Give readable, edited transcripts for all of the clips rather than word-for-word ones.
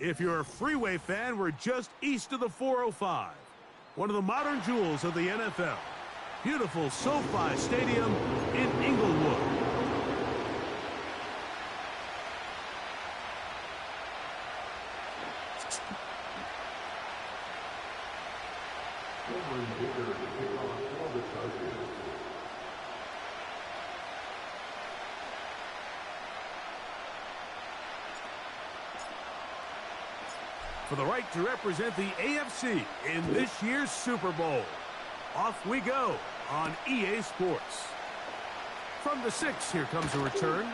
If you're a Freeway fan, we're just east of the 405. One of the modern jewels of the NFL. Beautiful SoFi Stadium in Inglewood. For the right to represent the AFC in this year's Super Bowl. Off we go on EA Sports. From the 6, here comes a return.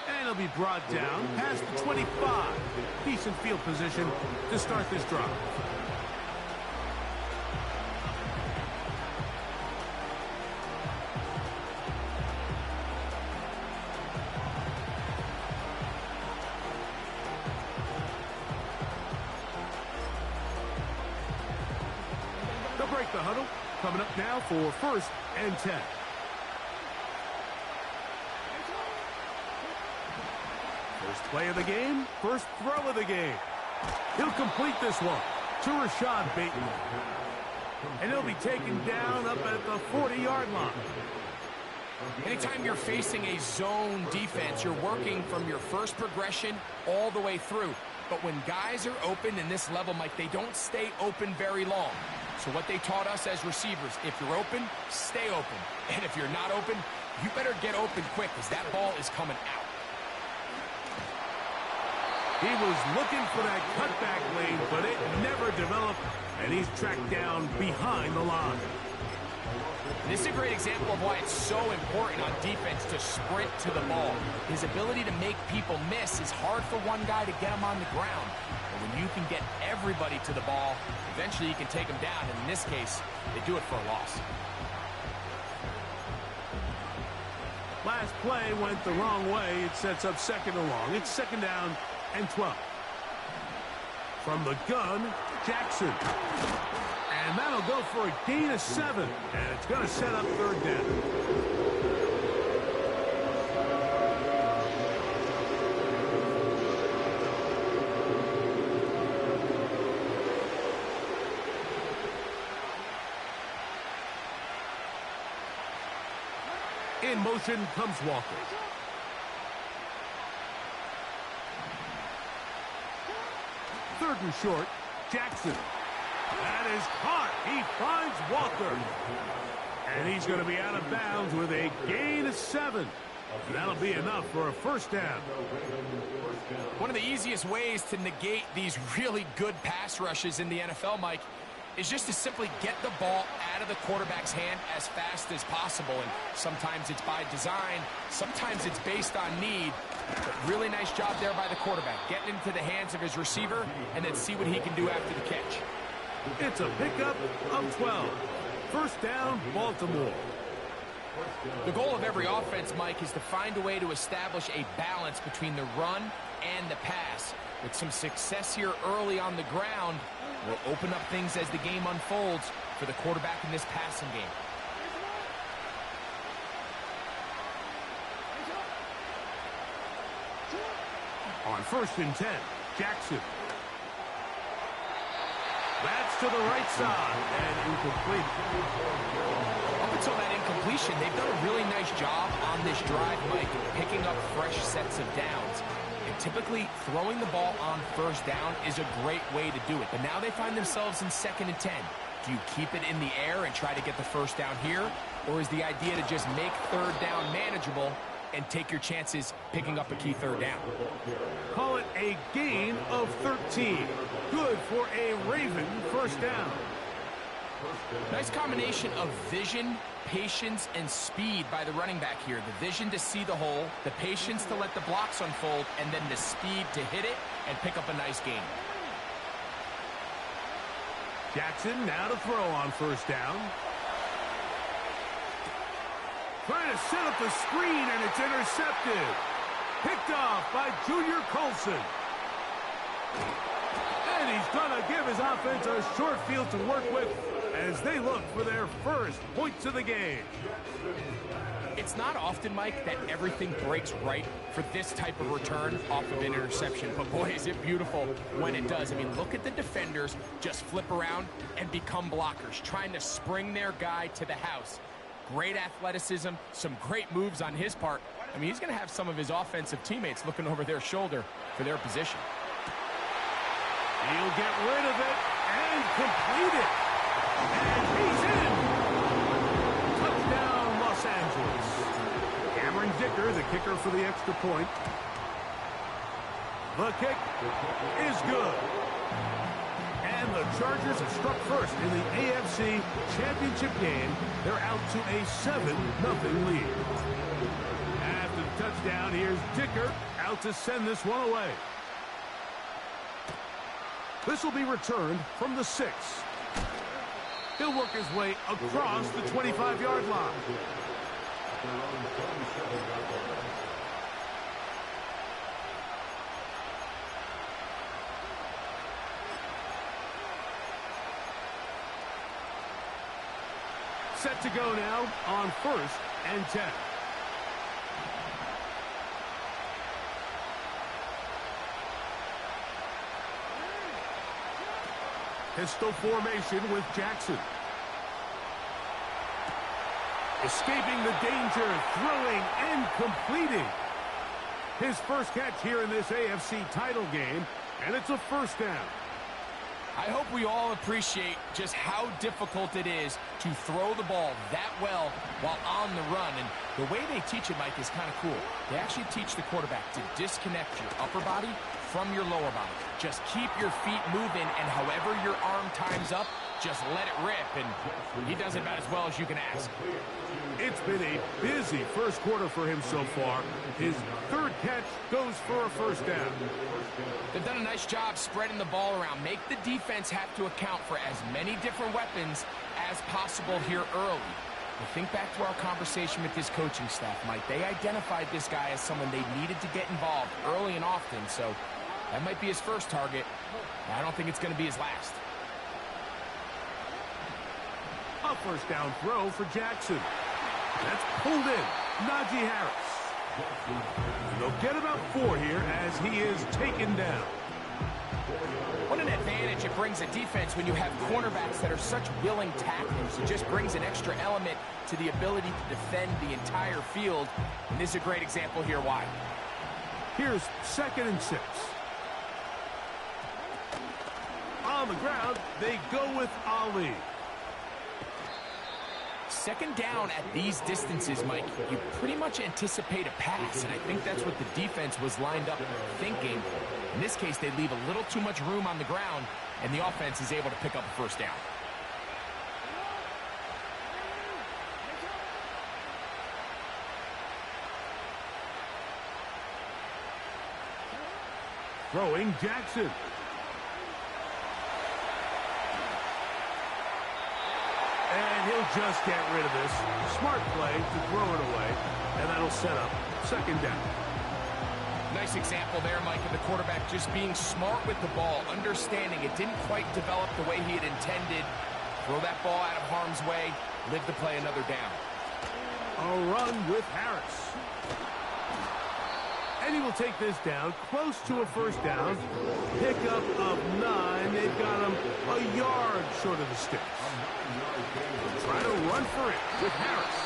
And it'll be brought down past the 25. Decent field position to start this drive. They'll break the huddle. Coming up now for 1st and 10. First play of the game, first throw of the game. He'll complete this one to Rashad Bateman. And he'll be taken down up at the 40-yard line. Anytime you're facing a zone defense, you're working from your first progression all the way through. But when guys are open in this level, Mike, they don't stay open very long. So what they taught us as receivers, if you're open, stay open. And if you're not open, you better get open quick because that ball is coming out. He was looking for that cutback lane, but it never developed, and he's tracked down behind the line. This is a great example of why it's so important on defense to sprint to the ball. His ability to make people miss is hard for one guy to get him on the ground. But when you can get everybody to the ball, eventually you can take them down, and in this case, they do it for a loss. Last play went the wrong way. It sets up 2nd and long. It's 2nd down and 12. From the gun, Jackson. And that'll go for a gain of 7. And it's going to set up 3rd down. In motion comes Walker. Third and short, Jackson. That is caught. He finds Walker. And he's going to be out of bounds with a gain of 7. That'll be enough for a 1st down. One of the easiest ways to negate these really good pass rushes in the NFL, Mike, is just to simply get the ball out of the quarterback's hand as fast as possible. And sometimes it's by design, sometimes it's based on need. But really nice job there by the quarterback, getting into the hands of his receiver, and then see what he can do after the catch. It's a pickup of 12. 1st down, Baltimore. The goal of every offense, Mike, is to find a way to establish a balance between the run and the pass. With some success here early on the ground, will open up things as the game unfolds for the quarterback in this passing game. On 1st and 10, Jackson. That's to the right side and incomplete. Up until that incompletion, they've done a really nice job on this drive, Mike, picking up fresh sets of downs. And typically, throwing the ball on 1st down is a great way to do it. But now they find themselves in 2nd and 10. Do you keep it in the air and try to get the 1st down here? Or is the idea to just make 3rd down manageable and take your chances picking up a key 3rd down? Call it a gain of 13. Good for a Raven 1st down. Nice combination of vision, patience, and speed by the running back here. The vision to see the hole, the patience to let the blocks unfold, and then the speed to hit it and pick up a nice gain. Jackson now to throw on 1st down. Trying to set up the screen, and it's intercepted. Picked off by Junior Colson. And he's going to give his offense a short field to work with as they look for their first points of the game. It's not often, Mike, that everything breaks right for this type of return off of an interception. But boy, is it beautiful when it does. I mean, look at the defenders just flip around and become blockers, trying to spring their guy to the house. Great athleticism, some great moves on his part. I mean, he's going to have some of his offensive teammates looking over their shoulder for their position. He'll get rid of it and complete it. And he's in. Touchdown, Los Angeles. Cameron Dicker, the kicker for the extra point. The kick is good. And the Chargers have struck first in the AFC Championship game. They're out to a 7-0 lead. After the touchdown, here's Dicker out to send this one away. This will be returned from the 6. He'll work his way across the 25-yard line. Set to go now on 1st and 10. Pistol formation with Jackson. Escaping the danger, throwing and completing. His first catch here in this AFC title game, and it's a first down. I hope we all appreciate just how difficult it is to throw the ball that well while on the run. And the way they teach it, Mike, is kind of cool. They actually teach the quarterback to disconnect your upper body from your lower body. Just keep your feet moving, and however your arm times up, just let it rip. And he does it about as well as you can ask. It's been a busy first quarter for him so far. His third catch goes for a first down. They've done a nice job spreading the ball around. Make the defense have to account for as many different weapons as possible here early. But think back to our conversation with this coaching staff, Mike. They identified this guy as someone they needed to get involved early and often, so that might be his first target. I don't think it's going to be his last. A first down throw for Jackson. That's pulled in. Najee Harris. And they'll get about 4 here as he is taken down. What an advantage it brings a defense when you have cornerbacks that are such willing tacklers. It just brings an extra element to the ability to defend the entire field. And this is a great example here why. Here's 2nd and 6. On the ground, they go with Ali. Second down at these distances, Mike, you pretty much anticipate a pass, and I think that's what the defense was lined up thinking. In this case, they leave a little too much room on the ground, and the offense is able to pick up a first down. Throwing Jackson. And he'll just get rid of this. Smart play to throw it away, and that'll set up 2nd down. Nice example there, Mike, of the quarterback just being smart with the ball, understanding it didn't quite develop the way he had intended. Throw that ball out of harm's way, live to play another down. A run with Harris. And he will take this down close to a first down. Pickup of 9. They've got him a yard short of the sticks. Try to run for it with Harris.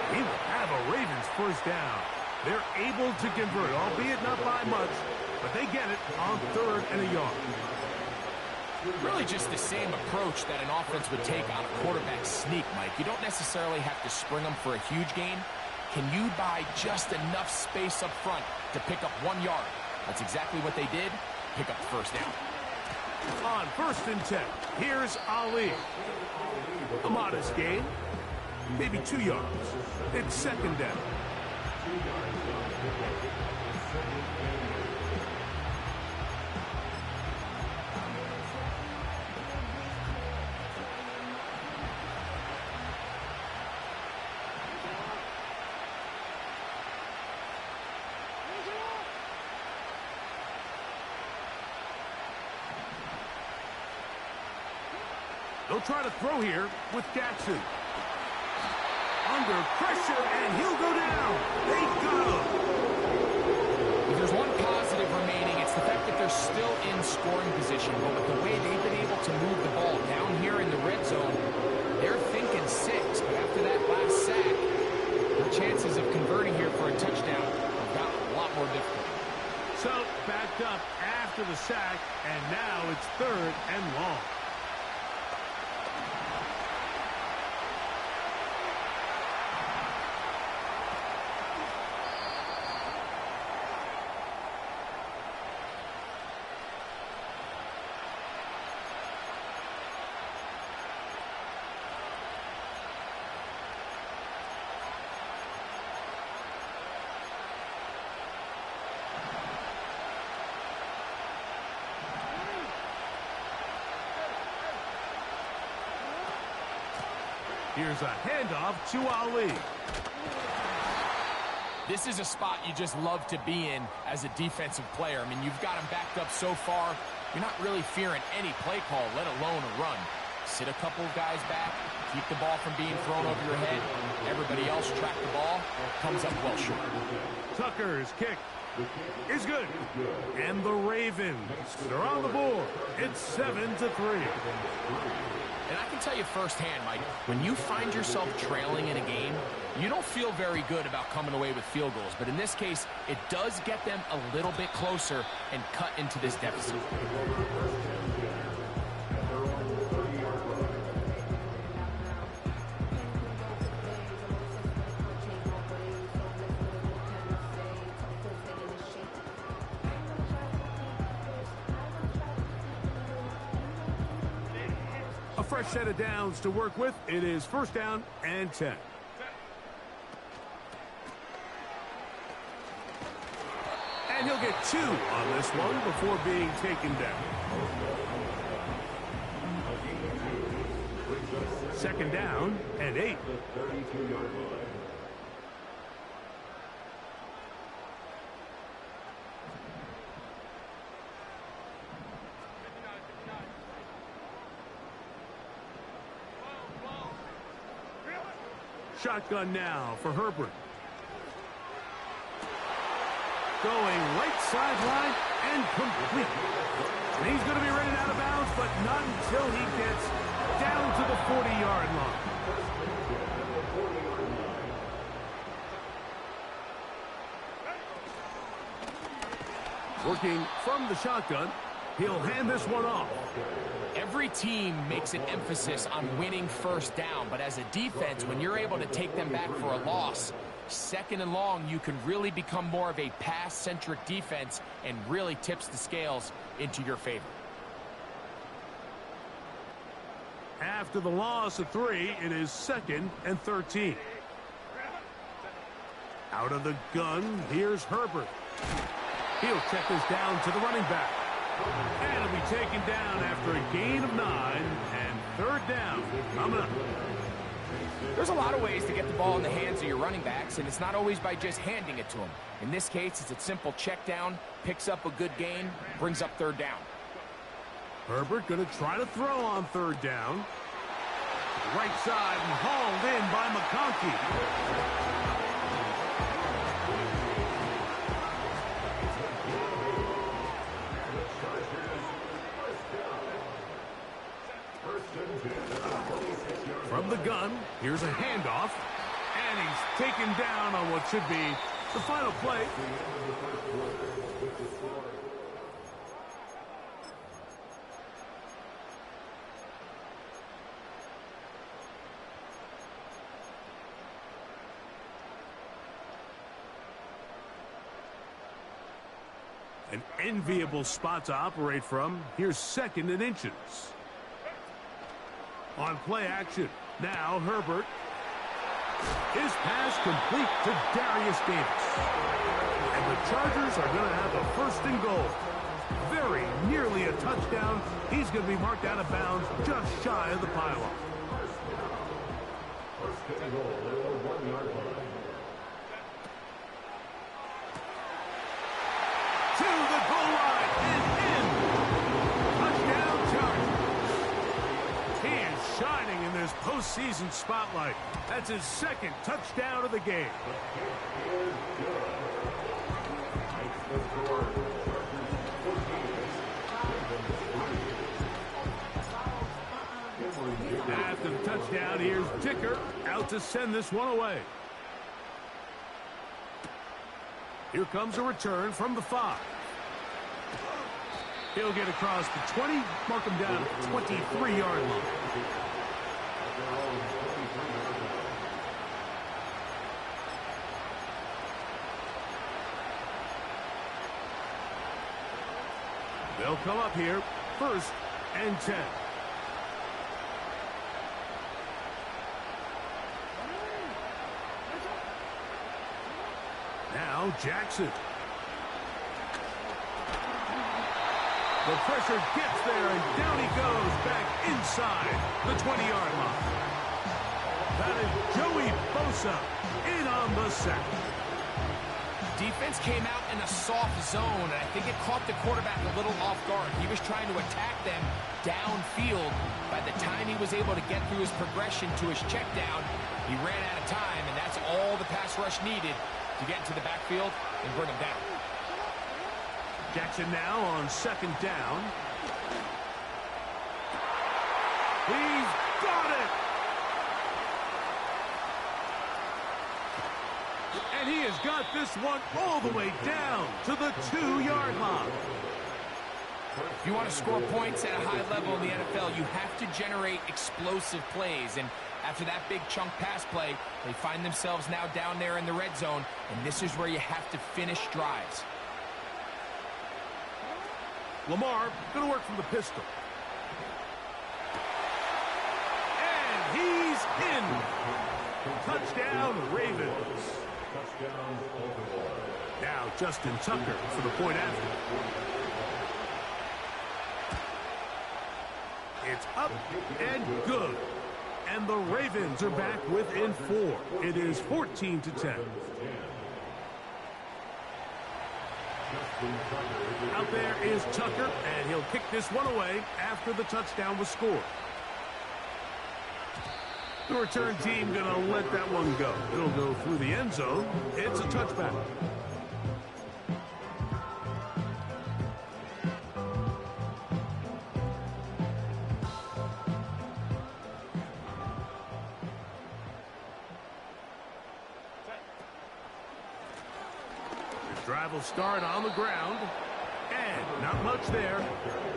He will have a Ravens first down. They're able to convert, albeit not by much, but they get it on 3rd and a yard. Really just the same approach that an offense would take on a quarterback sneak, Mike. You don't necessarily have to spring them for a huge gain. Can you buy just enough space up front to pick up 1 yard? That's exactly what they did. Pick up the first down. On 1st and 10, here's Ali. A modest gain, maybe 2 yards. It's 2nd down. He'll try to throw here with Jackson. Under pressure, and he'll go down. They got him. If there's one positive remaining, it's the fact that they're still in scoring position. But with the way they've been able to move the ball down here in the red zone, they're thinking 6. But after that last sack, their chances of converting here for a touchdown have gotten a lot more difficult. So, backed up after the sack, and now it's 3rd and long. Here's a handoff to Ali. This is a spot you just love to be in as a defensive player. I mean, you've got him backed up so far, you're not really fearing any play call, let alone a run. Sit a couple of guys back, keep the ball from being thrown over your head. Everybody else track the ball, comes up well short. Tucker's kick is good. And the Ravens are on the board. It's 7-3. And I can tell you firsthand, Mike, when you find yourself trailing in a game, you don't feel very good about coming away with field goals. But in this case, it does get them a little bit closer and cut into this deficit. A fresh set of downs to work with. It is 1st down and 10. And he'll get 2 on this one before being taken down. 2nd down and 8. Shotgun now for Herbert. Going right sideline and complete. And he's going to be rated out of bounds, but not until he gets down to the 40-yard line. Working from the shotgun, he'll hand this one off. Every team makes an emphasis on winning 1st down, but as a defense, when you're able to take them back for a loss, 2nd and long, you can really become more of a pass-centric defense and really tips the scales into your favor. After the loss of 3, it is 2nd and 13. Out of the gun, here's Herbert. He'll check this down to the running back. And it'll be taken down after a gain of 9, and 3rd down coming up. There's a lot of ways to get the ball in the hands of your running backs, and it's not always by just handing it to them. In this case, it's a simple check down, picks up a good gain, brings up 3rd down. Herbert going to try to throw on 3rd down. Right side and hauled in by McConkey. From the gun, here's a handoff, and he's taken down on what should be the final play. An enviable spot to operate from. Here's 2nd and inches. On play action, now Herbert. His pass complete to Darius Davis. And the Chargers are going to have a 1st and goal. Very nearly a touchdown. He's going to be marked out of bounds just shy of the pylon. 1st and goal, 1-yard line. To the goal line and in. Touchdown Chargers. He is this postseason spotlight. That's his second touchdown of the game. After the touchdown, here's Dicker out to send this one away. Here comes a return from the 5. He'll get across the 20, mark him down at the 23-yard line. They'll come up here, 1st and 10. Now Jackson. The pressure gets there, and down he goes back inside the 20-yard line. That is Joey Bosa in on the sack. Defense came out in a soft zone, and I think it caught the quarterback a little off guard. He was trying to attack them downfield. By the time he was able to get through his progression to his check down, he ran out of time, and that's all the pass rush needed to get into the backfield and bring him down. Jackson now on 2nd down. He's got it! And he has got this one all the way down to the 2-yard line. If you want to score points at a high level in the NFL, you have to generate explosive plays. And after that big chunk pass play, they find themselves now down there in the red zone, and this is where you have to finish drives. Lamar going to work from the pistol. And he's in. Touchdown, Ravens. Now Justin Tucker for the point after. It's up and good. And the Ravens are back within 4. It is 14-10. Out there is Tucker, and he'll kick this one away after the touchdown was scored. The return team going to let that one go. It'll go through the end zone. It's a touchback. Drive will start on the ground. And not much there.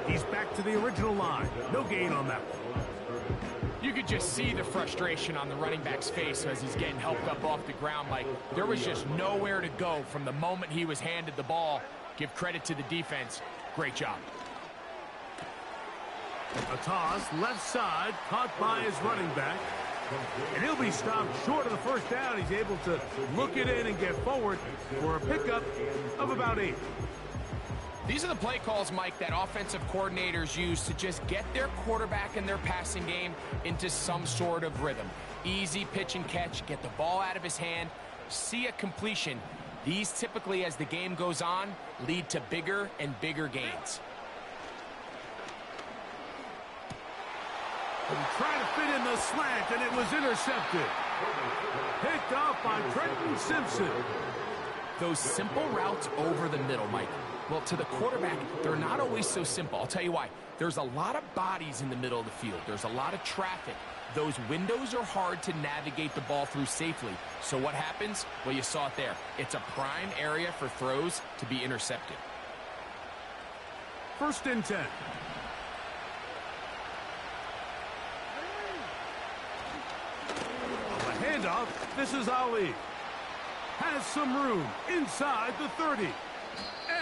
He's back to the original line. No gain on that one. You could just see the frustration on the running back's face as he's getting helped up off the ground. Like, there was just nowhere to go from the moment he was handed the ball. Give credit to the defense. Great job. A toss, left side, caught by his running back. And he'll be stopped short of the 1st down. He's able to look it in and get forward for a pickup of about 8. These are the play calls, Mike, that offensive coordinators use to just get their quarterback and their passing game into some sort of rhythm. Easy pitch and catch, get the ball out of his hand, see a completion. These typically, as the game goes on, lead to bigger and bigger gains. And trying to fit in the slant, and it was intercepted. Picked off by Trenton Simpson. Those simple routes over the middle, Mike. Well, to the quarterback, they're not always so simple. I'll tell you why. There's a lot of bodies in the middle of the field. There's a lot of traffic. Those windows are hard to navigate the ball through safely. So what happens? Well, you saw it there. It's a prime area for throws to be intercepted. 1st and 10. Handoff, this is Ali. Has some room inside the 30.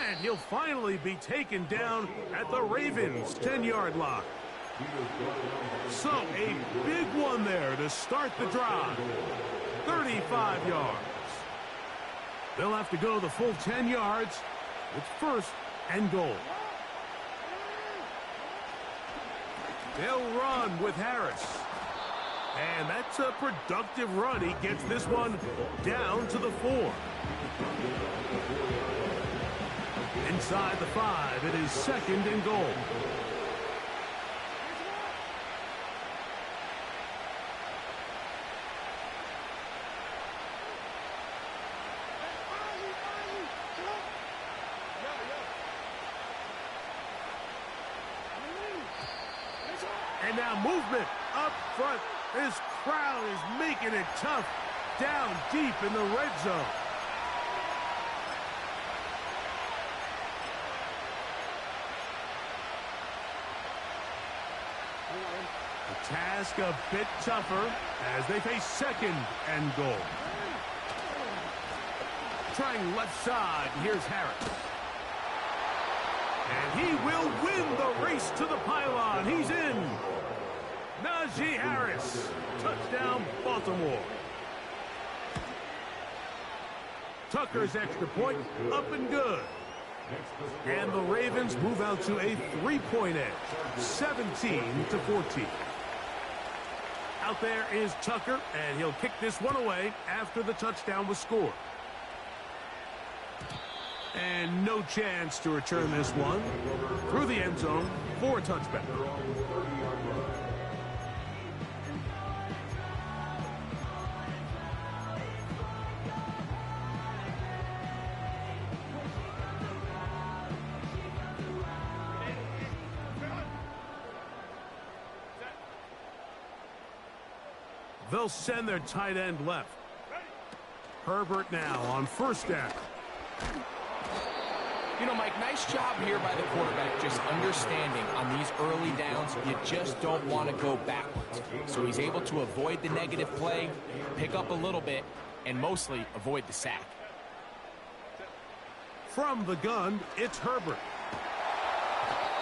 And he'll finally be taken down at the Ravens' 10-yard line. So a big one there to start the drive. 35 yards. They'll have to go the full 10 yards. It's 1st and goal. They'll run with Harris. And that's a productive run. He gets this one down to the 4. Inside the 5, it is 2nd and goal. And now movement up front. This crowd is making it tough down deep in the red zone. The task a bit tougher as they face second and goal. Trying left side, here's Harris. And he will win the race to the pylon. He's in. Najee Harris. Touchdown, Baltimore. Tucker's extra point, up and good. And the Ravens move out to a 3-point edge, 17-14. Out there is Tucker, and he'll kick this one away after the touchdown was scored. And no chance to return this one through the end zone for a touchback. They'll send their tight end left. Herbert now on first down. You know, Mike, nice job here by the quarterback just understanding on these early downs you just don't want to go backwards. So he's able to avoid the negative play, pick up a little bit, and mostly avoid the sack. From the gun, it's Herbert.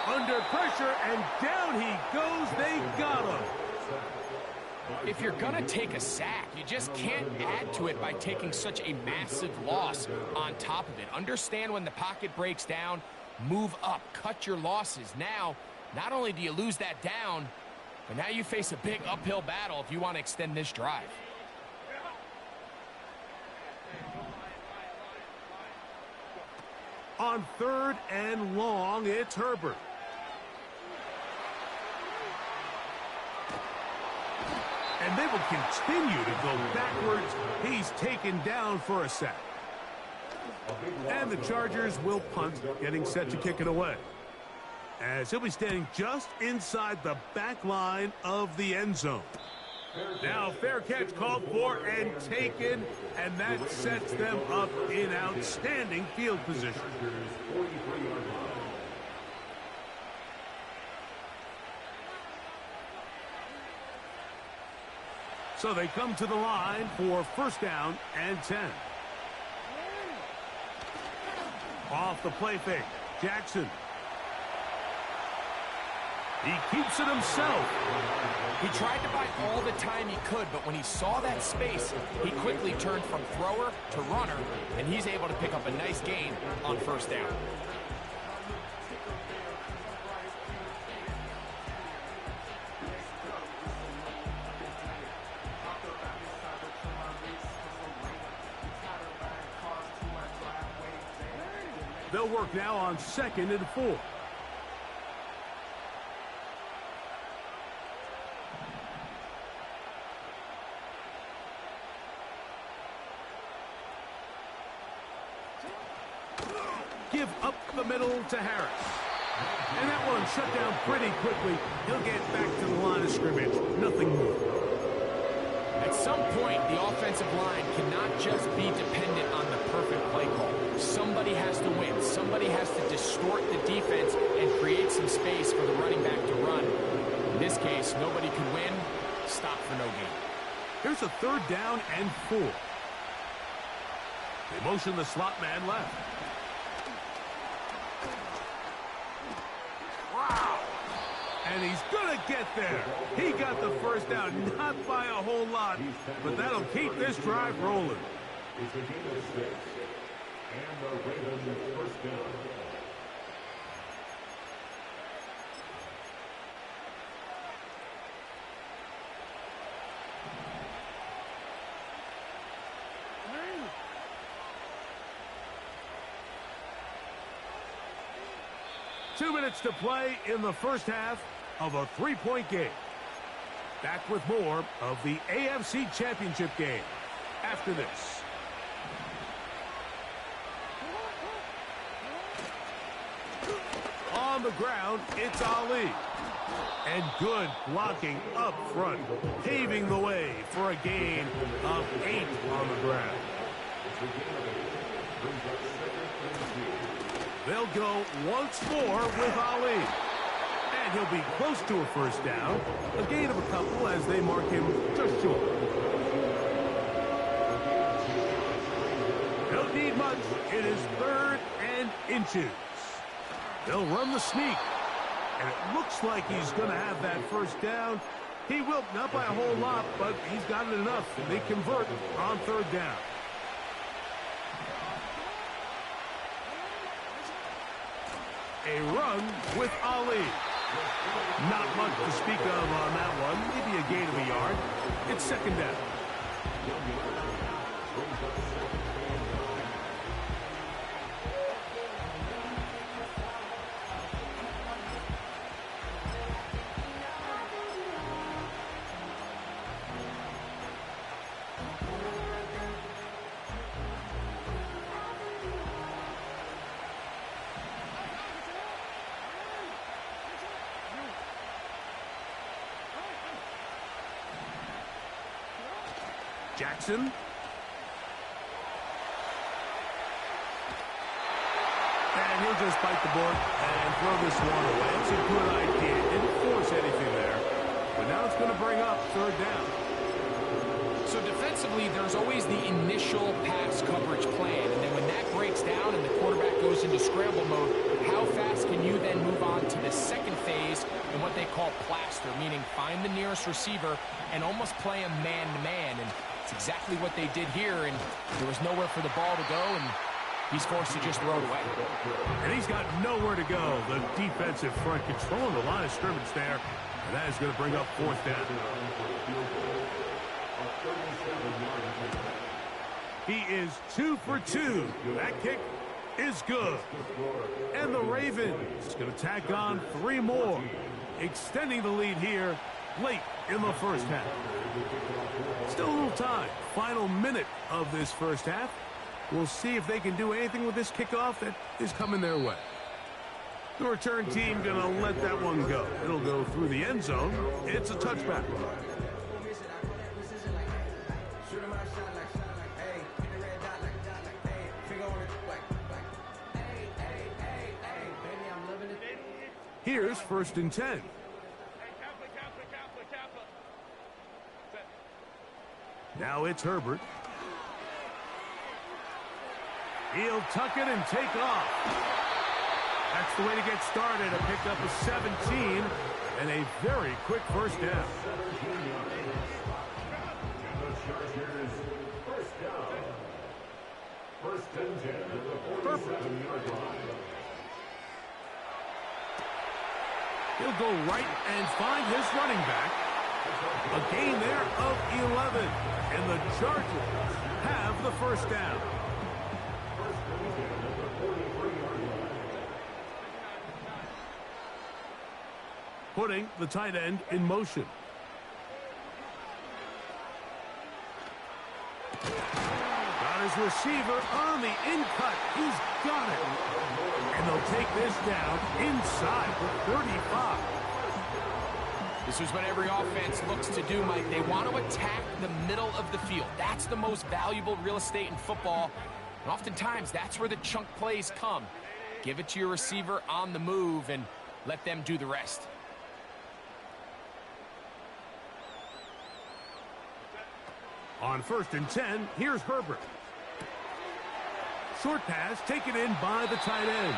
Under pressure, and down he goes. They got him. If you're going to take a sack, you just can't add to it by taking such a massive loss on top of it. Understand when the pocket breaks down, move up, cut your losses. Now, not only do you lose that down, but now you face a big uphill battle if you want to extend this drive. On third and long, it's Herbert. And they will continue to go backwards. He's taken down for a sack. And the Chargers will punt, getting set to kick it away, as he'll be standing just inside the back line of the end zone. Now fair catch called for and taken, and that sets them up in outstanding field position. So they come to the line for first down and 10. Off the play fake, Jackson. He keeps it himself. He tried to buy all the time he could, but when he saw that space, he quickly turned from thrower to runner, and he's able to pick up a nice gain on first down. They'll work now on second and 4. Give up the middle to Harris. And that one shut down pretty quickly. He'll get back to the line of scrimmage. Nothing more. At some point, the offensive line cannot just be dependent on the perfect play call. Somebody has to win. Somebody has to distort the defense and create some space for the running back to run. In this case, nobody could win. Stop for no gain. Here's a third down and 4. They motion the slot man left. Wow! And he's going to get there. He got the first down, not by a whole lot, but that'll keep this drive rolling. It's a gain of 6, and the Ravens first down. Two minutes to play in the first half of a 3-point game. Back with more of the AFC Championship game after this. On On the ground, it's Ali. And good blocking up front, paving the way for a gain of 8 on the ground. They'll go once more with Ali. And he'll be close to a first down. A gain of a couple as they mark him just short. Don't need much. It is 3rd and inches. They'll run the sneak. And it looks like he's going to have that first down. He will, not by a whole lot, but he's got it enough. They convert on 3rd down. A run with Ali. Not much to speak of on that one. Maybe a gain of a yard. It's 2nd down. Jackson. And he'll just bite the board and throw this one away. It's a good idea. Didn't force anything there. But now it's going to bring up 3rd down. So defensively, there's always the initial pass coverage plan. And then when that breaks down and the quarterback goes into scramble mode, how fast can you then move on to the second phase in what they call plaster, meaning find the nearest receiver and almost play him man-to-man. And it's exactly what they did here, and there was nowhere for the ball to go, and he's forced to just throw it away. And he's got nowhere to go. The defensive front controlling the line of scrimmage there, and that is going to bring up 4th down. He is 2 for 2. That kick is good. And the Ravens going to tack on 3 more, extending the lead here late in the first half. Still a little time. Final minute of this first half. We'll see if they can do anything with this kickoff that is coming their way. The return team going to let that one go. It'll go through the end zone. It's a touchback. Here's 1st and 10. Now it's Herbert. He'll tuck it and take off. That's the way to get started. A pickup of 17 and a very quick first down. Herbert. He'll go right and find his running back. A gain there of 11. And the Chargers have the first down. Putting the tight end in motion. Got his receiver on the in-cut. He's got it. And they'll take this down inside the 35. This is what every offense looks to do, Mike. They want to attack the middle of the field. That's the most valuable real estate in football. And oftentimes, that's where the chunk plays come. Give it to your receiver on the move and let them do the rest. On 1st and 10, here's Herbert. Short pass taken in by the tight end.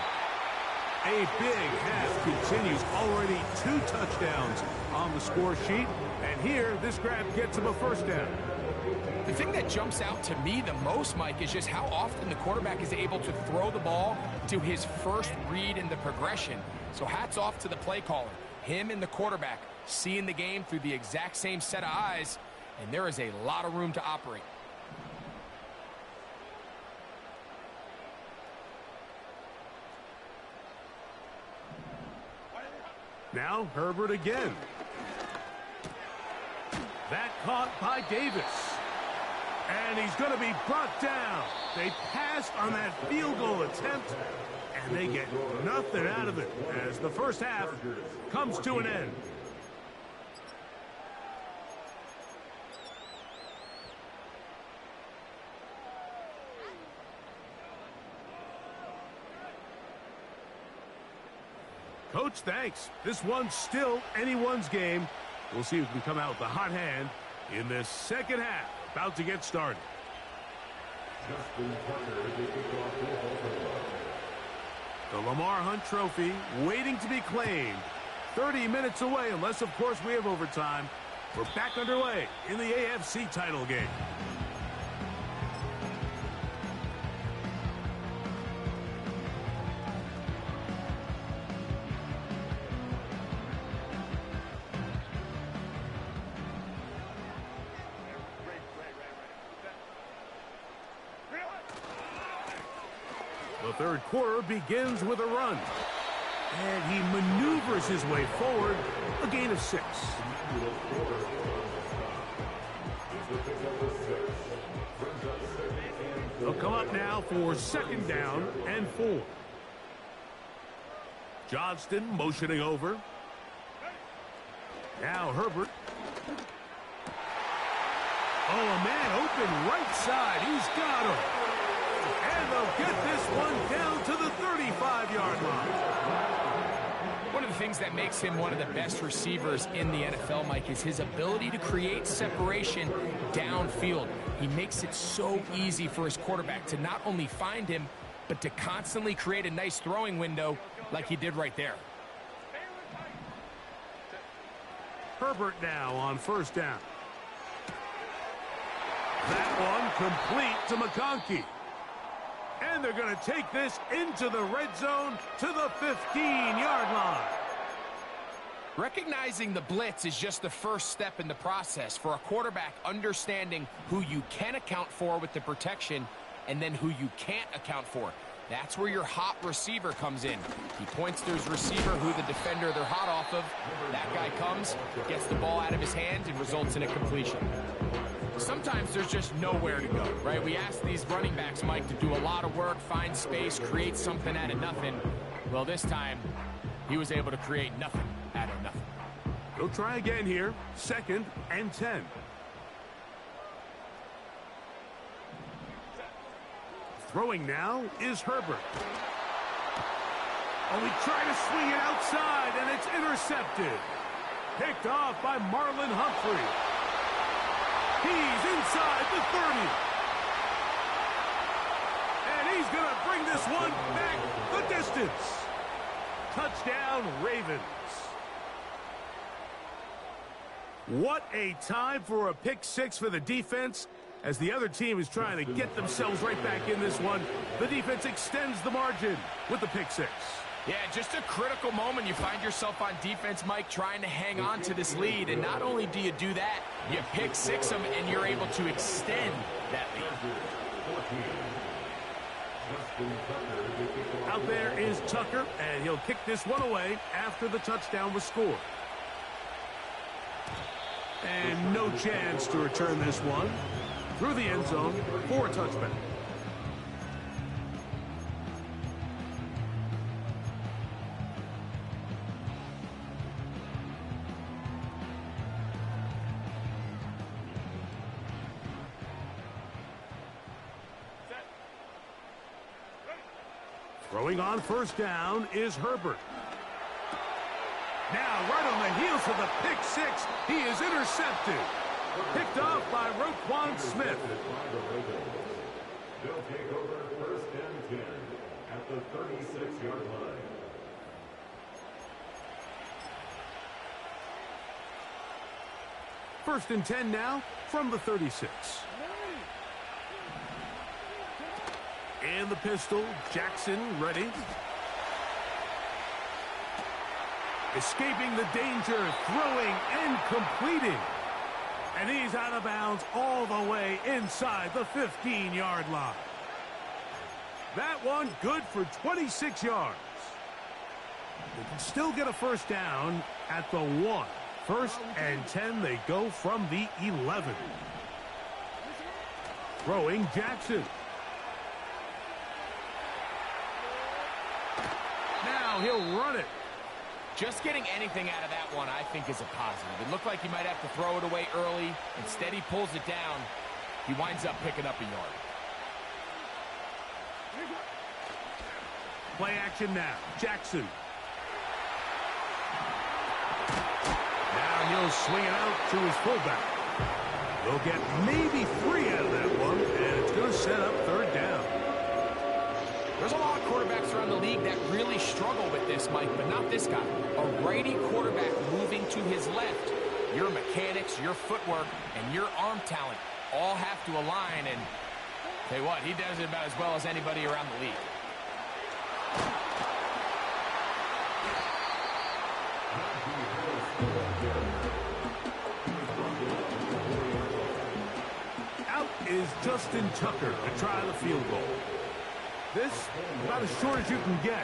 A big half continues. Already 2 touchdowns on the score sheet. And here, this grab gets him a first down. The thing that jumps out to me the most, Mike, is just how often the quarterback is able to throw the ball to his first read in the progression. So hats off to the play caller. Him and the quarterback seeing the game through the exact same set of eyes, and there is a lot of room to operate. Now Herbert again. That caught by Davis. And he's going to be brought down. They passed on that field goal attempt, and they get nothing out of it as the first half comes to an end. Coach, thanks. This one's still anyone's game. We'll see who can come out with the hot hand in this second half. About to get started. The Lamar Hunt Trophy waiting to be claimed. 30 minutes away, unless, of course, we have overtime. We're back underway in the AFC title game. The third quarter begins with a run. And he maneuvers his way forward, a gain of 6. They'll come up now for second down and 4. Johnston motioning over. Now Herbert. Oh, a man open right side. He's got him. And they'll get this one down to the 35-yard line. One of the things that makes him one of the best receivers in the NFL, Mike, is his ability to create separation downfield. He makes it so easy for his quarterback to not only find him, but to constantly create a nice throwing window like he did right there. Herbert now on first down. That one complete to McConkey. And they're going to take this into the red zone to the 15-yard line. Recognizing the blitz is just the first step in the process for a quarterback understanding who you can account for with the protection and then who you can't account for. That's where your hot receiver comes in. He points to his receiver who the defender they're hot off of. That guy comes, gets the ball out of his hand, and results in a completion. Sometimes there's just nowhere to go, right? We ask these running backs, Mike, to do a lot of work, find space, create something out of nothing. Well, this time, he was able to create nothing out of nothing. He'll try again here. Second and 10. Throwing now is Herbert. Oh, he tried to swing it outside, and it's intercepted. Picked off by Marlon Humphrey. He's inside the 30. And he's going to bring this one back the distance. Touchdown, Ravens. What a time for a pick 6 for the defense. As the other team is trying to get themselves right back in this one, the defense extends the margin with the pick 6. Yeah, just a critical moment. You find yourself on defense, Mike, trying to hang on to this lead. And not only do you do that, you pick 6 them, and you're able to extend that lead. Out there is Tucker, and he'll kick this one away after the touchdown was scored. And no chance to return this one through the end zone for a touchback. Throwing on first down is Herbert. Now, right on the heels of the pick 6, he is intercepted. Picked off by Roquan Smith. They'll take over first and 10 at the 36-yard line. First and 10 now from the 36. And the pistol, Jackson ready. Escaping the danger, throwing and completing. And he's out of bounds all the way inside the 15-yard line. That one good for 26 yards. They can still get a first down at the 1. First and 10, they go from the 11. Throwing Jackson. Now he'll run it. Just getting anything out of that one, I think, is a positive. It looked like he might have to throw it away early. Instead, he pulls it down. He winds up picking up a yard. Play action now. Jackson. Now he'll swing it out to his fullback. They'll get maybe 3 out of that one, and it's going to set up third down. There's a lot of quarterbacks around the league that really struggle with this, Mike, but not this guy. A righty quarterback moving to his left. Your mechanics, your footwork, and your arm talent all have to align, and tell you what, he does it about as well as anybody around the league. Out is Justin Tucker to try the field goal. This, about as short as you can get.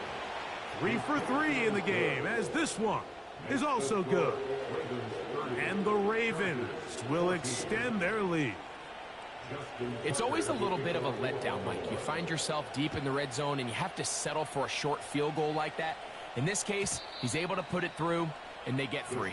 3 for 3 in the game, as this one is also good. And the Ravens will extend their lead. It's always a little bit of a letdown, Mike. You find yourself deep in the red zone, and you have to settle for a short field goal like that. In this case, he's able to put it through, and they get 3.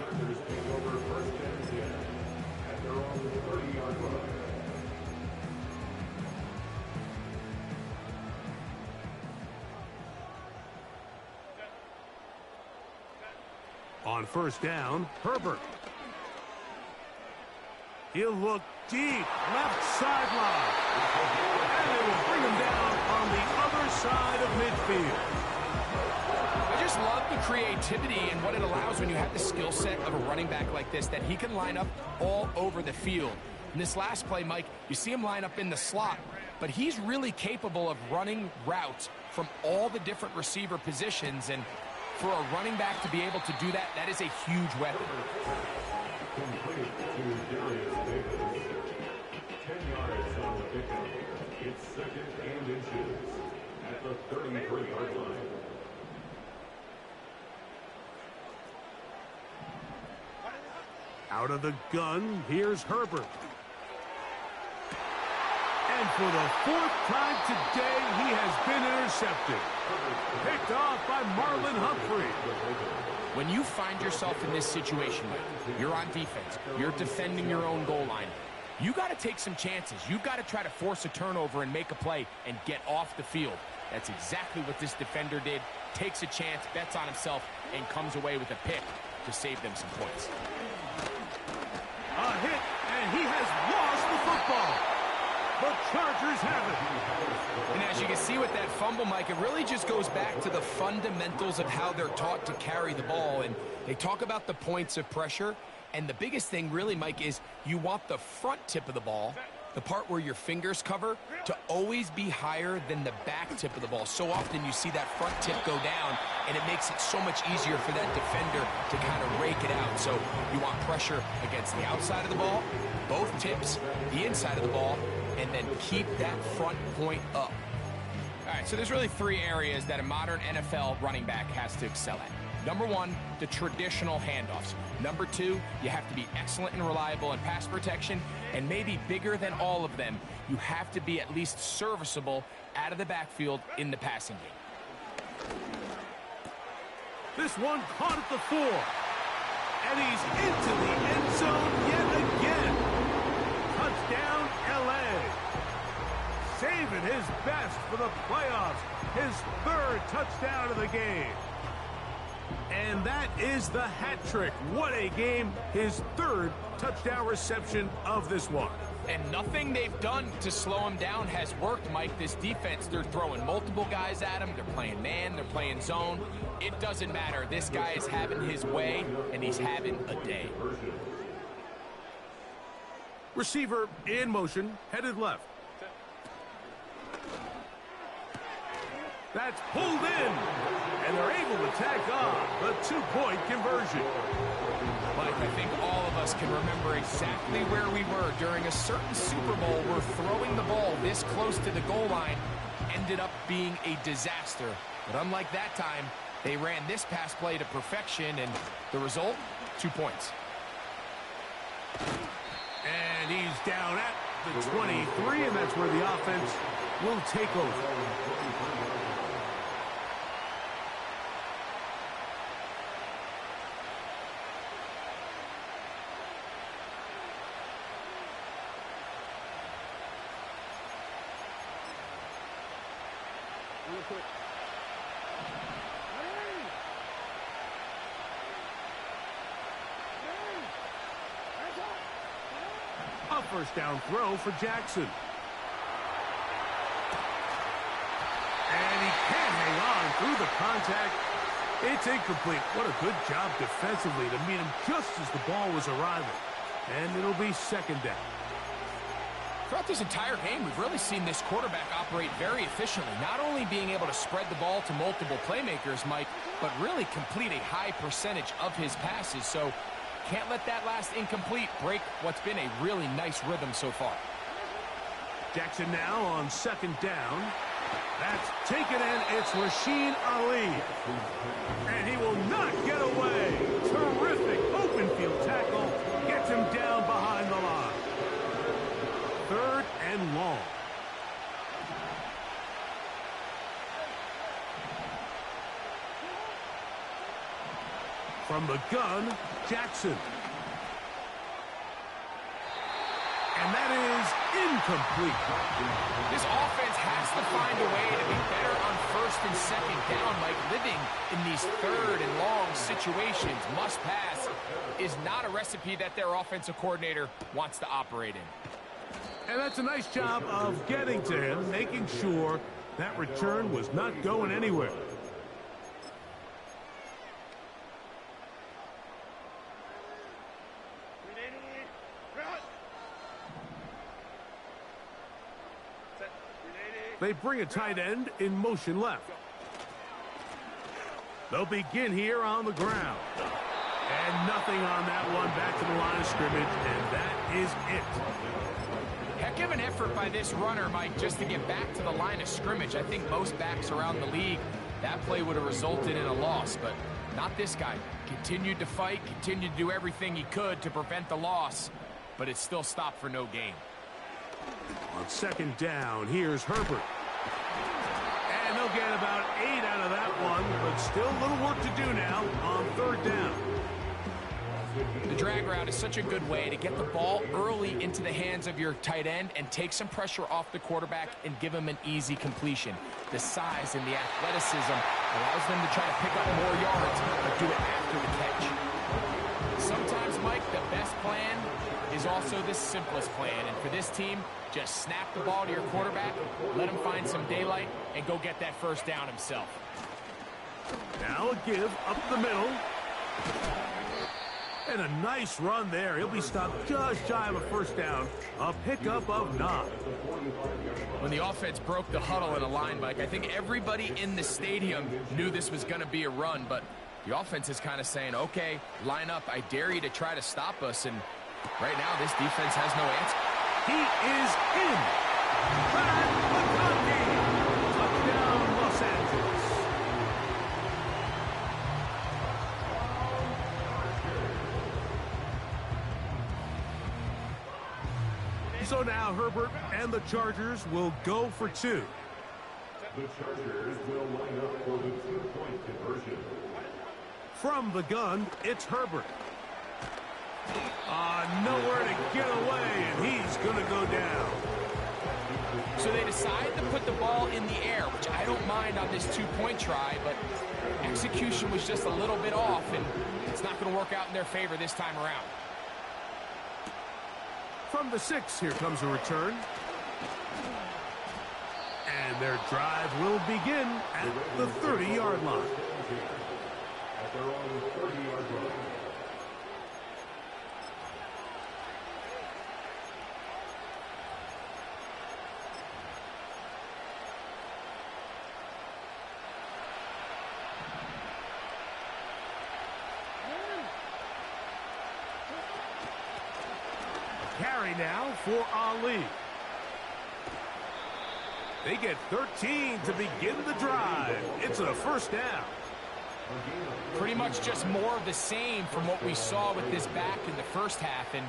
On first down, Herbert. He'll look deep, left sideline. And they will bring him down on the other side of midfield. I just love the creativity and what it allows when you have the skill set of a running back like this, that he can line up all over the field. In this last play, Mike, you see him line up in the slot, but he's really capable of running routes from all the different receiver positions, and for a running back to be able to do that, that is a huge weapon. Complete to Darius Davis. 10 yards on the pickup. It's 2nd and inches at the 33-yard line. Out of the gun, here's Herbert. And for the 4th time today, he has been intercepted. Picked off by Marlon Humphrey. When you find yourself in this situation, you're on defense, you're defending your own goal line, you got to take some chances. You've got to try to force a turnover and make a play and get off the field. That's exactly what this defender did. Takes a chance, bets on himself, and comes away with a pick to save them some points. A hit, and he has lost the football. The Chargers have it. And as you can see with that fumble, Mike, it really just goes back to the fundamentals of how they're taught to carry the ball. And they talk about the points of pressure. And the biggest thing really, Mike, is you want the front tip of the ball, the part where your fingers cover, to always be higher than the back tip of the ball. So often you see that front tip go down, and it makes it so much easier for that defender to kind of rake it out. So you want pressure against the outside of the ball, both tips, the inside of the ball, and then keep that front point up. All right, so there's really 3 areas that a modern NFL running back has to excel at. Number 1, the traditional handoffs. Number 2, you have to be excellent and reliable in pass protection. And maybe bigger than all of them, you have to be at least serviceable out of the backfield in the passing game. This one caught at the 4. And he's into the end zone yet again. Touchdown, L.A. Saving his best for the playoffs. His 3rd touchdown of the game. And that is the hat trick. What a game. His 3rd touchdown reception of this one. And nothing they've done to slow him down has worked, Mike. This defense, they're throwing multiple guys at him. They're playing man, they're playing zone. It doesn't matter. This guy is having his way, and he's having a day. Receiver in motion, headed left. That's pulled in, and they're able to tack on the 2-point conversion. Mike, I think all of us can remember exactly where we were during a certain Super Bowl where throwing the ball this close to the goal line ended up being a disaster. But unlike that time, they ran this pass play to perfection, and the result, 2 points. And he's down at the 23, and that's where the offense will take over. first down throw for Jackson. And he can't hang on through the contact. It's incomplete. What a good job defensively to meet him just as the ball was arriving. And it'll be second down. Throughout this entire game, we've really seen this quarterback operate very efficiently, not only being able to spread the ball to multiple playmakers, Mike, but really complete a high percentage of his passes. So can't let that last incomplete break what's been a really nice rhythm so far. Jackson now on second down. That's taken in. It's Rasheen Ali. And he will not get away. Terrific open field tackle. Gets him down behind the line. Third and long. From the gun, Jackson. And that is incomplete. This offense has to find a way to be better on first and second down. Like living in these third and long situations, must pass, is not a recipe that their offensive coordinator wants to operate in. And that's a nice job of getting to him, making sure that return was not going anywhere. They bring a tight end in motion left. They'll begin here on the ground. And nothing on that one, back to the line of scrimmage, and that is it. Heck of an effort by this runner, Mike, just to get back to the line of scrimmage. I think most backs around the league, that play would have resulted in a loss, but not this guy. Continued to fight, continued to do everything he could to prevent the loss, but it still stopped for no gain. On second down, here's Herbert. And they'll get about 8 out of that one, but still a little work to do now on third down. The drag route is such a good way to get the ball early into the hands of your tight end and take some pressure off the quarterback and give him an easy completion. The size and the athleticism allows them to try to pick up more yards, but do it after the catch. Sometimes, Mike, the best plan is also the simplest plan. And for this team, just snap the ball to your quarterback, let him find some daylight, and go get that first down himself. Now a give up the middle. And a nice run there. He'll be stopped just shy of a first down. A pickup of 9. When the offense broke the huddle in a line, Mike, I think everybody in the stadium knew this was going to be a run, but the offense is kind of saying, okay, line up. I dare you to try to stop us. And right now, this defense has no answer. He is in. Brad McConkey. Touchdown, Los Angeles. So now Herbert and the Chargers will go for 2. The Chargers will line up for the 2-point conversion. From the gun, it's Herbert. Nowhere to get away, and he's going to go down. So they decide to put the ball in the air, which I don't mind on this 2-point try, but execution was just a little bit off, and it's not going to work out in their favor this time around. From the 6, here comes a return. And their drive will begin at the 30-yard line. At their own 30-yard line. Carry now for Ali. They get 13 to begin the drive. It's a first down. Pretty much just more of the same from what we saw with this back in the first half. And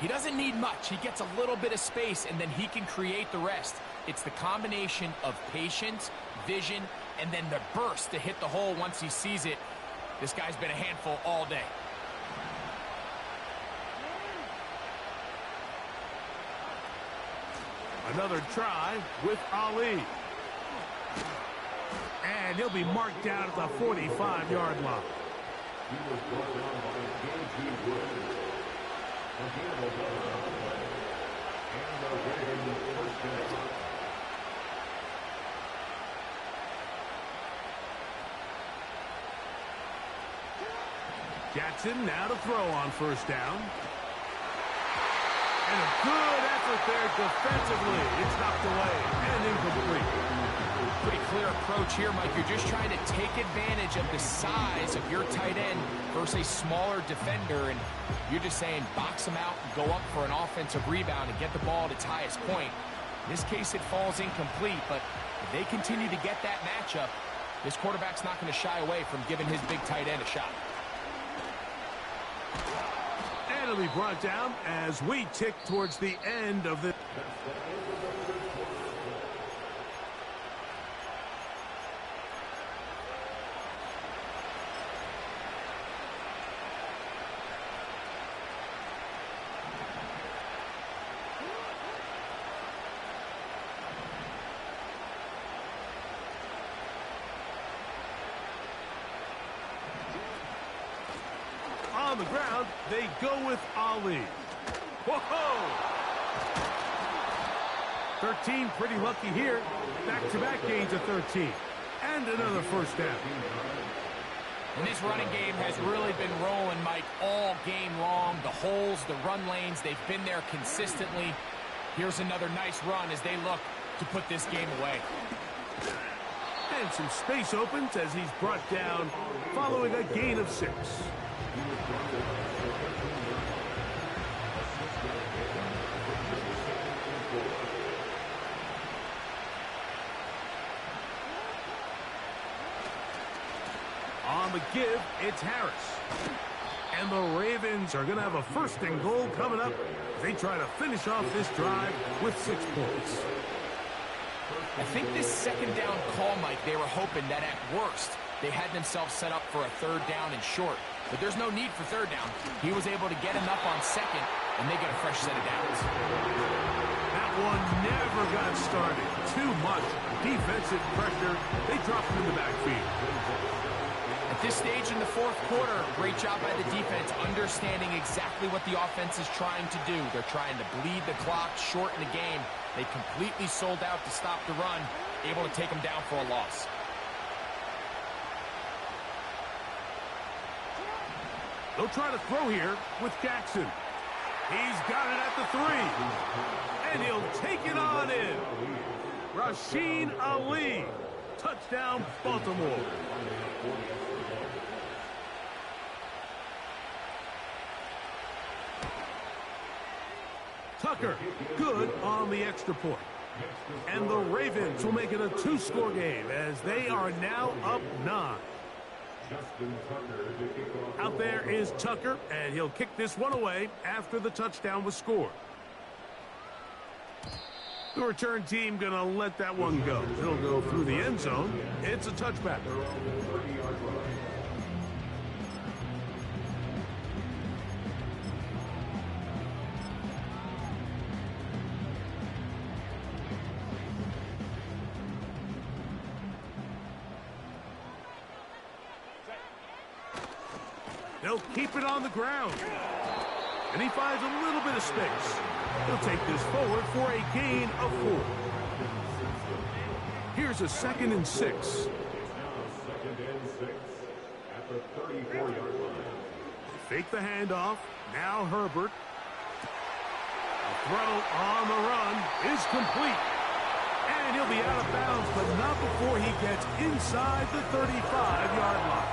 he doesn't need much. He gets a little bit of space, and then he can create the rest. It's the combination of patience, vision, and then the burst to hit the hole once he sees it. This guy's been a handful all day. Another try with Ali. And he'll be marked down at the 45-yard line. He was brought down by J.G. Wood. And the Ravens first down. Jackson now to throw on first down. And a good effort there defensively. It's knocked away and incomplete. Pretty clear approach here, Mike. You're just trying to take advantage of the size of your tight end versus a smaller defender, and you're just saying box him out and go up for an offensive rebound and get the ball at its highest point. In this case, it falls incomplete, but if they continue to get that matchup, this quarterback's not going to shy away from giving his big tight end a shot. And it'll be brought down as we tick towards the end of the... On the ground, they go with Ali. Whoa! 13, pretty lucky here. Back-to-back gains of 13. And another first down. And this running game has really been rolling, Mike, all game long. The holes, the run lanes, they've been there consistently. Here's another nice run as they look to put this game away. And some space opens as he's brought down following a gain of 6. On the give, it's Harris. And the Ravens are going to have a first and goal coming up as they try to finish off this drive with 6 points. I think this second down call, Mike, they were hoping that at worst they had themselves set up for a third down and short. But there's no need for third down. He was able to get enough on second, and they get a fresh set of downs. That one never got started. Too much defensive pressure. They drop him in the backfield. At this stage in the fourth quarter, great job by the defense, understanding exactly what the offense is trying to do. They're trying to bleed the clock, shorten the game. They completely sold out to stop the run, able to take them down for a loss. They'll try to throw here with Jackson. He's got it at the 3. And he'll take it on in. Rasheen Ali. Touchdown, Baltimore. Tucker, good on the extra point. And the Ravens will make it a 2-score game as they are now up 9. Out there is Tucker, and he'll kick this one away after the touchdown was scored. The return team going to let that one go. It'll go through the end zone. It's a touchback. They'll keep it on the ground. And he finds a little bit of space. He'll take this forward for a gain of 4. Here's a 2nd and 6. Now 2nd and 6 at the 34-yard line. Fake the handoff. Now Herbert. The throw on the run is complete. And he'll be out of bounds, but not before he gets inside the 35-yard line.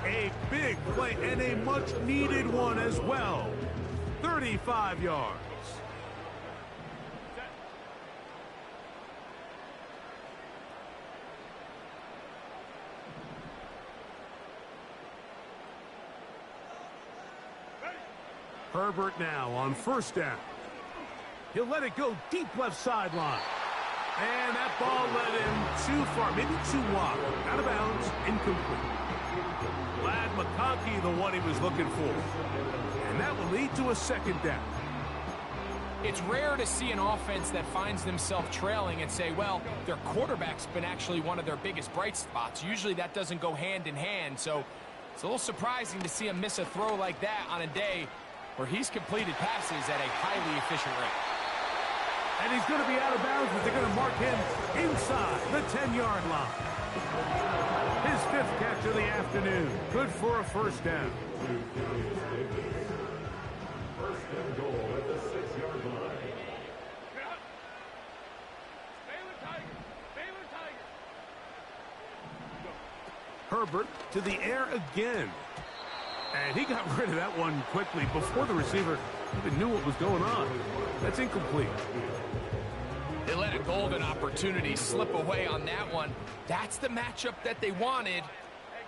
A big play and a much-needed one as well. 35 yards. Herbert now on first down. He'll let it go deep left sideline. And that ball led him too far, maybe too wide. Out of bounds, incomplete. Ladd McConkey, the one he was looking for. And that will lead to a 2nd down. It's rare to see an offense that finds themselves trailing and say, well, their quarterback's been actually one of their biggest bright spots. Usually that doesn't go hand in hand, so it's a little surprising to see him miss a throw like that on a day where he's completed passes at a highly efficient rate. And he's going to be out of bounds, but they're going to mark him inside the 10-yard line. His 5th catch of the afternoon. Good for a first down. First and goal at the 6-yard line. Herbert to the air again. And he got rid of that one quickly before the receiver even knew what was going on. That's incomplete. They let a golden opportunity slip away on that one. That's the matchup that they wanted.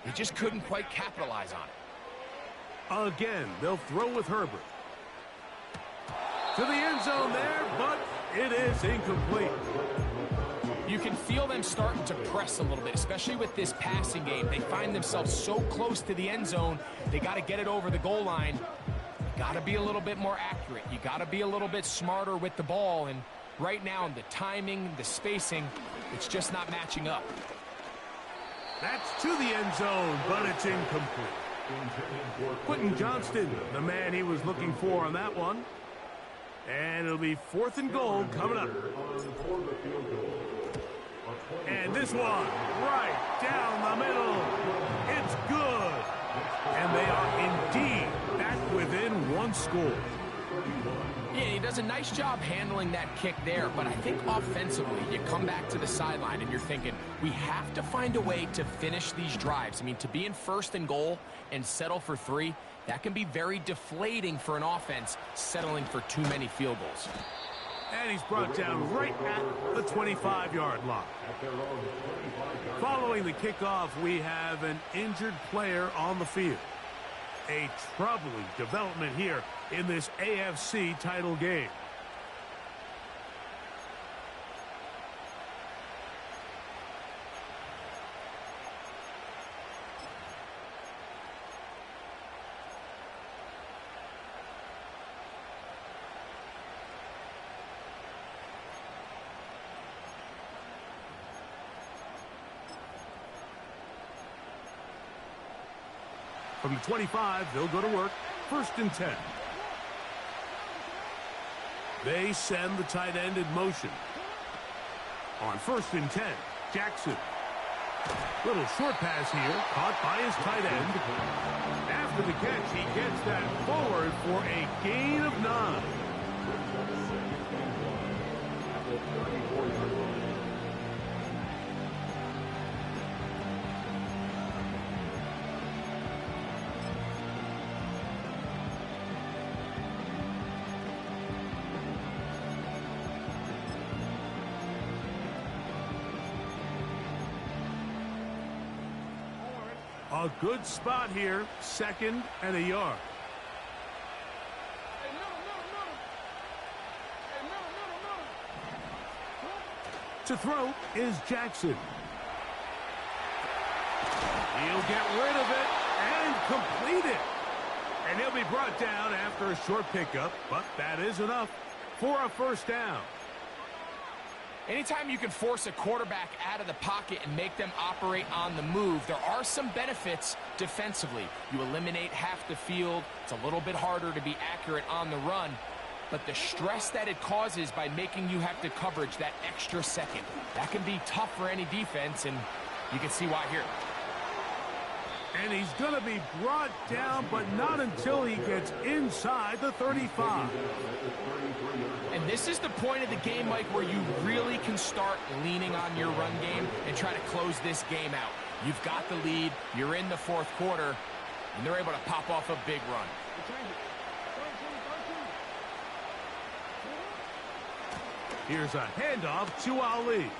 They just couldn't quite capitalize on it. Again, they'll throw with Herbert. To the end zone there, but it is incomplete. You can feel them starting to press a little bit, especially with this passing game. They find themselves so close to the end zone, they got to get it over the goal line. You got to be a little bit more accurate. You got to be a little bit smarter with the ball. And right now, the timing, the spacing, it's just not matching up. That's to the end zone, but it's incomplete. Quentin Johnston, the man he was looking for on that one. And it'll be 4th and goal coming up. And this one, right down the middle. It's good. And they are indeed back within 1 score. Yeah, he does a nice job handling that kick there, but I think offensively, you come back to the sideline and you're thinking, we have to find a way to finish these drives. I mean, to be in 1st and goal and settle for 3, that can be very deflating for an offense settling for too many field goals. And he's brought down right at the 25-yard line. Following the kickoff, we have an injured player on the field. A troubling development here in this AFC title game. From the 25, they'll go to work. 1st and 10. They send the tight end in motion. On 1st and 10, Jackson. Little short pass here, caught by his tight end. After the catch, he gets that forward for a gain of 9. A good spot here, 2nd and a yard. To throw is Jackson. He'll get rid of it and complete it. And he'll be brought down after a short pickup, but that is enough for a 1st down. Anytime you can force a quarterback out of the pocket and make them operate on the move, there are some benefits defensively. You eliminate half the field. It's a little bit harder to be accurate on the run. But the stress that it causes by making you have to coverage that extra second, that can be tough for any defense, and you can see why here. And he's going to be brought down, but not until he gets inside the 35. And this is the point of the game, Mike, where you really can start leaning on your run game and try to close this game out. You've got the lead, you're in the 4th quarter, and they're able to pop off a big run. Here's a handoff to Ali.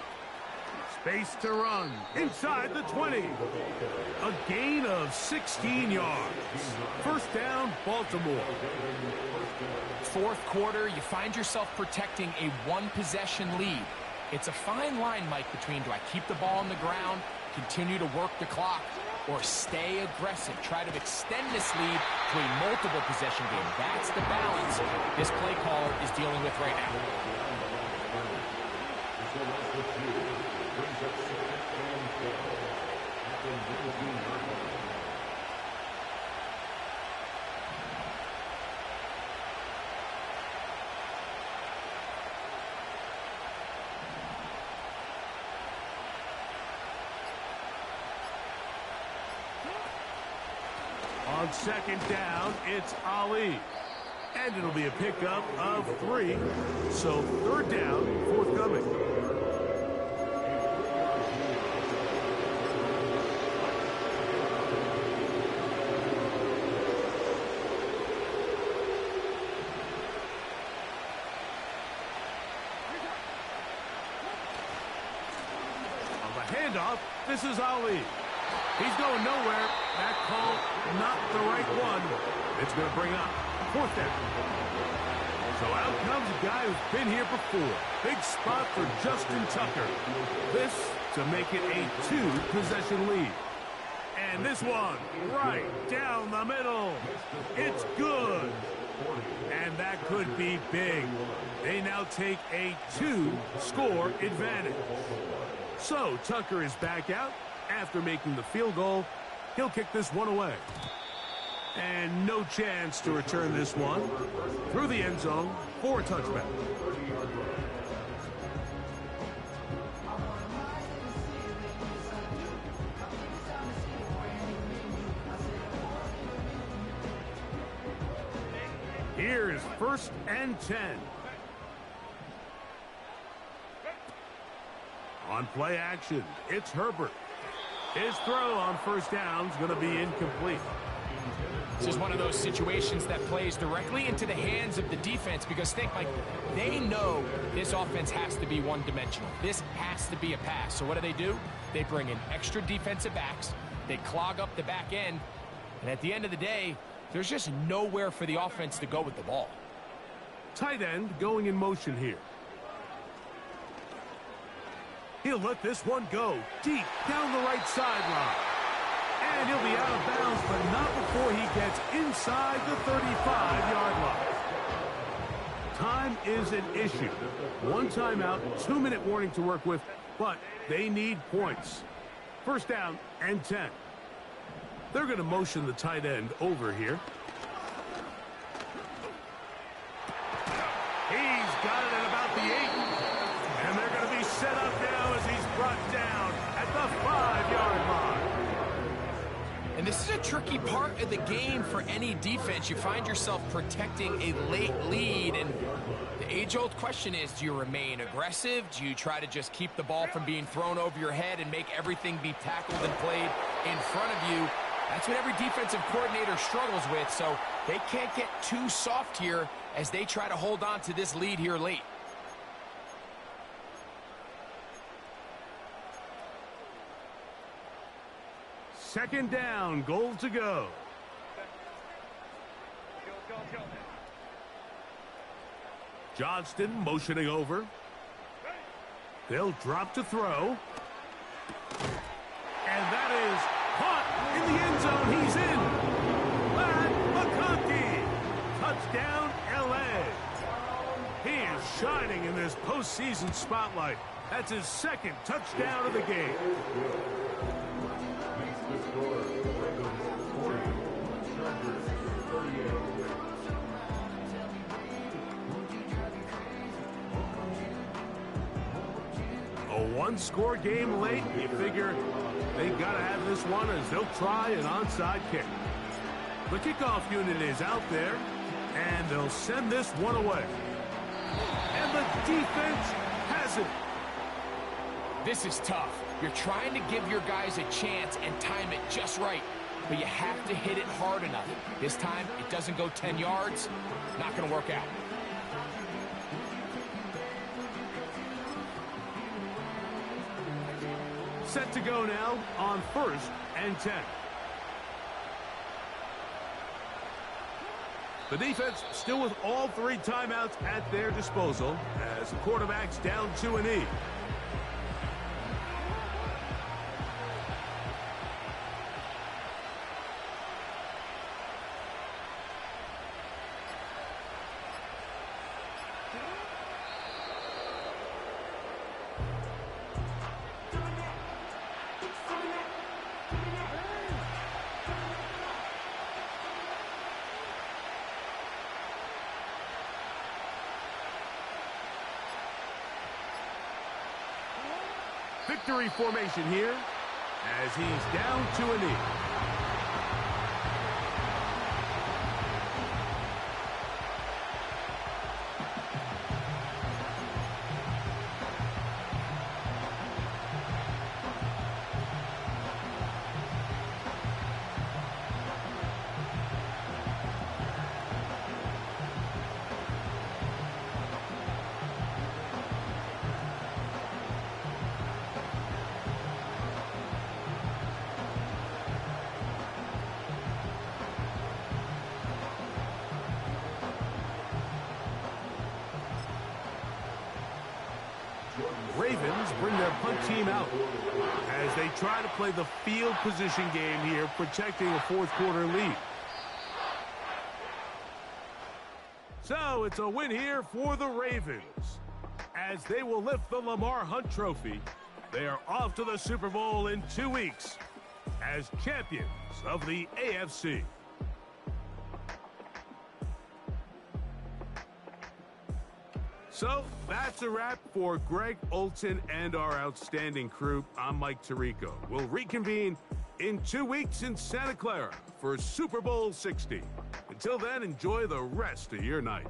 Space to run inside the 20. A gain of 16 yards. 1st down, Baltimore. 4th quarter, you find yourself protecting a 1-possession lead. It's a fine line, Mike, between do I keep the ball on the ground, continue to work the clock, or stay aggressive, try to extend this lead to a multiple possession game. That's the balance this play caller is dealing with right now. On second down, it's Ali. And it'll be a pickup of 3. So third down, forthcoming. On the handoff, this is Ali. He's going nowhere. That call, not the right one. It's going to bring up fourth down. So out comes a guy who's been here before. Big spot for Justin Tucker. This to make it a 2-possession lead. And this one right down the middle. It's good. And that could be big. They now take a 2-score advantage. So Tucker is back out. After making the field goal, he'll kick this one away. And no chance to return this one through the end zone for a touchback. Here is 1st and 10. On play action, it's Herbert. His throw on first down is going to be incomplete. This is one of those situations that plays directly into the hands of the defense because think, Mike, they know this offense has to be one-dimensional. This has to be a pass. So what do? They bring in extra defensive backs. They clog up the back end. And at the end of the day, there's just nowhere for the offense to go with the ball. Tight end going in motion here. He'll let this one go deep down the right sideline. And he'll be out of bounds, but not before he gets inside the 35-yard line. Time is an issue. 1 timeout, 2-minute warning to work with, but they need points. First down and 10. They're going to motion the tight end over here. He's got it at about the 8. And they're going to be set up now as he's brought down at the 5-yard line. And this is a tricky part of the game for any defense. You find yourself protecting a late lead, and the age-old question is, do you remain aggressive? Do you try to just keep the ball from being thrown over your head and make everything be tackled and played in front of you? That's what every defensive coordinator struggles with, so they can't get too soft here as they try to hold on to this lead here late. Second down, goal to go. Johnston motioning over. They'll drop to throw. And that is caught in the end zone. He's in. Matt McConkey. Touchdown, L.A. He is shining in this postseason spotlight. That's his second touchdown of the game. A 1-score game late. You figure they got to have this one as they'll try an onside kick. The kickoff unit is out there, and they'll send this one away. And the defense has it. This is tough. You're trying to give your guys a chance and time it just right, but you have to hit it hard enough. This time, it doesn't go 10 yards. Not going to work out. Set to go now on 1st and 10. The defense still with all 3 timeouts at their disposal as the quarterback's down to a knee. Victory formation here as he's down to a knee. Ravens bring their punt team out as they try to play the field position game here, protecting a fourth quarter lead. So it's a win here for the Ravens as they will lift the Lamar Hunt Trophy. They are off to the Super Bowl in 2 weeks as champions of the AFC. So that's a wrap for Greg Olsen and our outstanding crew. I'm Mike Tirico. We'll reconvene in 2 weeks in Santa Clara for Super Bowl 60. Until then, enjoy the rest of your night.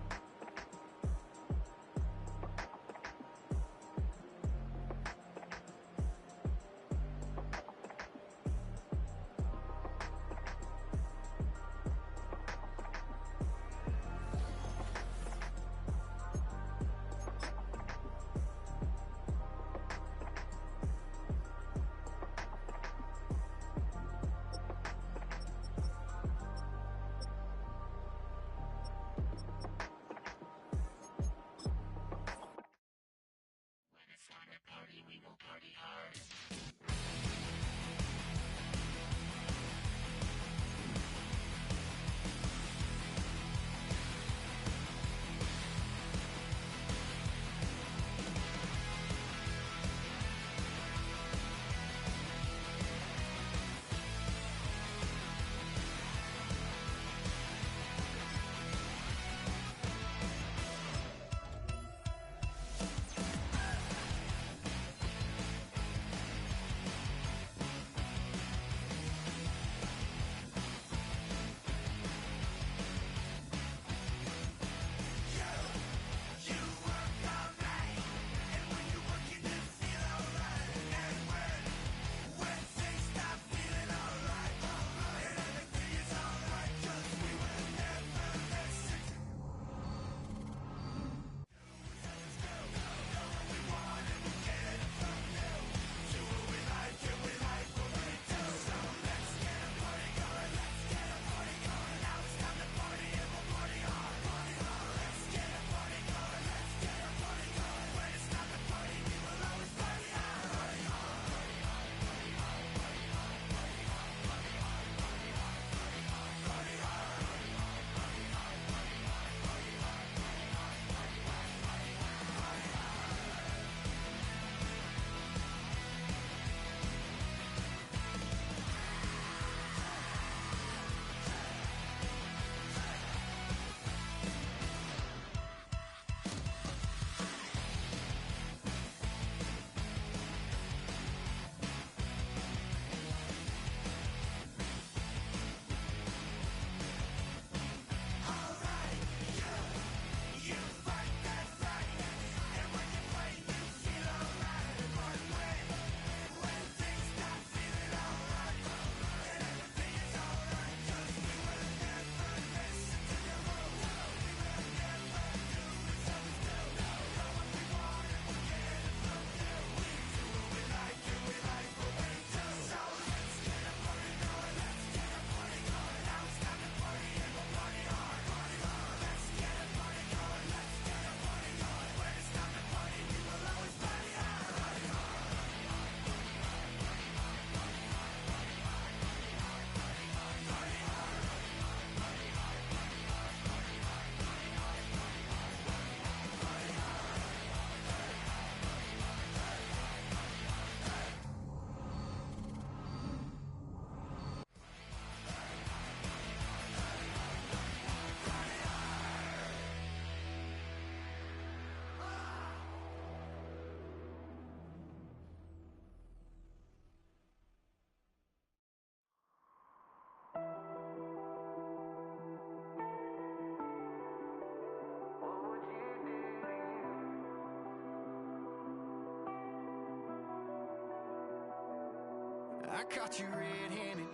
I caught you red-handed,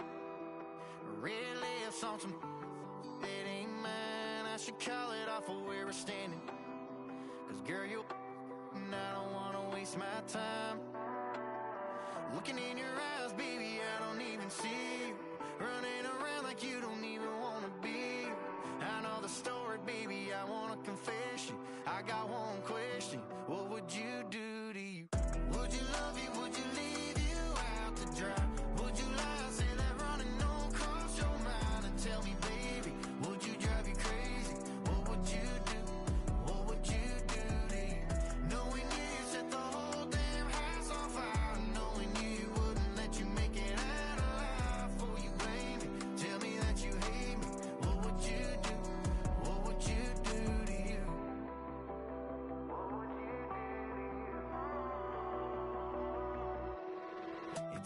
red lips on some it ain't mine. I should call it off of where we're standing, 'cause girl, you and I don't wanna waste my time. Looking in your eyes, baby, I don't even see you. Running around like you don't even wanna be. I know the story, baby, I wanna confess you. I got one question, what would you do to you?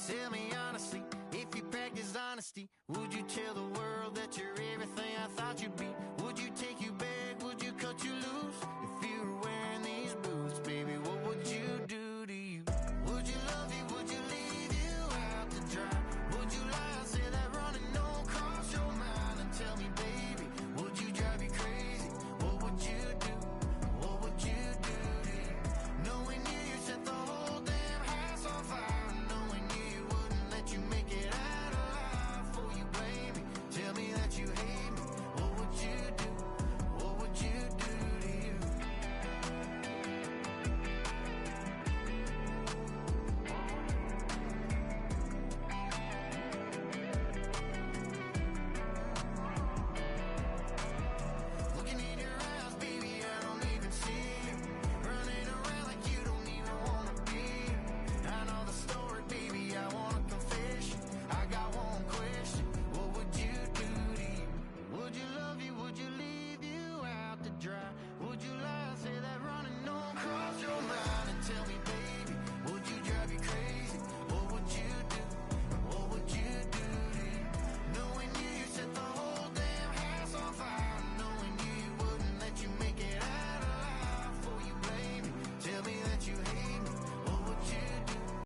Tell me honestly, if you practiced honesty, would you tell the world that you're everything I thought you'd be?